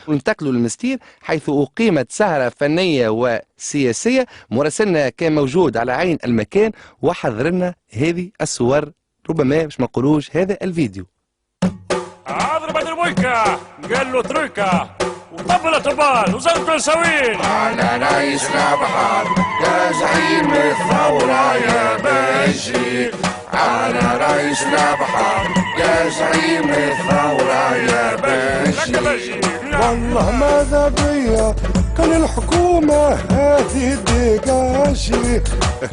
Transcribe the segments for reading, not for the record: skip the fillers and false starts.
وننتقلوا للمستير حيث أقيمت سهرة فنية وسياسية. مراسلنا كان موجود على عين المكان وحضر لنا هذه الصور، ربما باش ما نقولوش هذا الفيديو. اضرب المويكا قال له تريكا وطبلة طبال وزنت السوين على رئيسنا بحر يا زعيم الثورة يا باشي، على رئيسنا بحر يا زعيم الثورة يا باشي. والله ماذا بيا كان الحكومة هذه الدقاشي،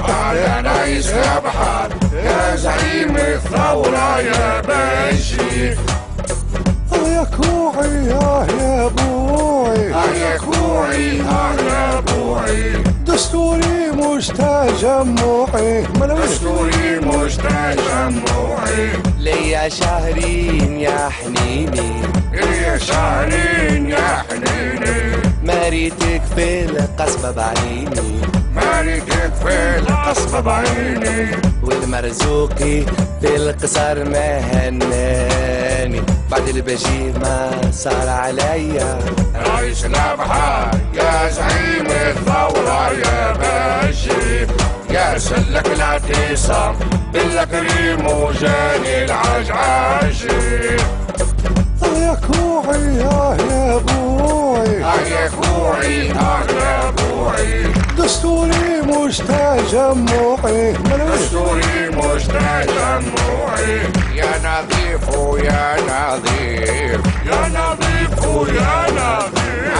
على رئيسنا بحر يا زعيم الثورة يا باشي. يا كوعي يا بوعي يا كوعي يا بوعي، دستوري مش تجمعي، دستوري مش تجمعي. ليا شهرين يا حنيني، ليا شهرين يا حنيني، مريتك في القصبة بعيني، مريتك في القصبة بعيني، والمرزوقي في القصر ما هناني، بعد البشير ما صار عليا. رئيسنا بحر يا زعيم الثورة يا باشي، يا سلك الاعتصام بالكريم وجاني العجعاشي. يا كوعي يا بوعي يا كوعي يا بوعي، دستوري مش تجمعي، دستوري مش تجمعي. يا نظيف ويا نظيف، يا نظيف ويا نظيف،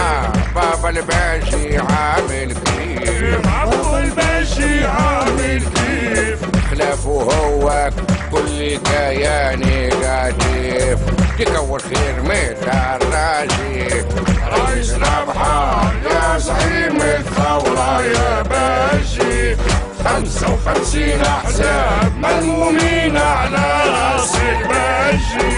بابا الباشي عامل كيف، عبو الباشي عامل كيف، خلافه هو كل كياني قاتيف، تكون خير متراجيف. رئيسنا بحر يا زعيم الثورة يا باشي، 55 أحزاب ملمومين على راس الماشي.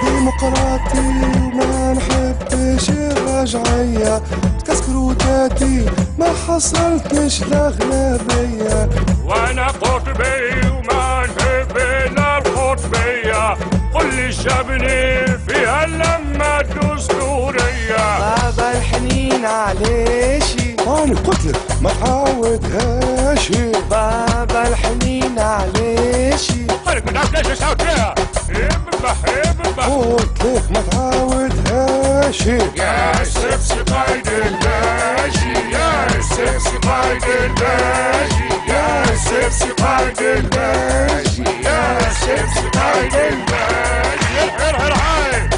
ديمقراطي وما نحبش الرجعية، تكسكر وداتي ما حصلتش الأغلبية، وانا قطبي وما نحب الا القطبية، قل شابني فيها اللمة الدستورية. بابا الحنين عليشي، أنا قلتلك ما تعاودهاش، بابا الحنين عليشي، خليك من عبد ليش ساوتيها يببح قلتلك ما تعاودهاش. يا السبسي قايد الباشي، يا السبسي قايد الباشي، يا السبسي قايد الباشي، يا السبسي قايد الباشي. هر هاي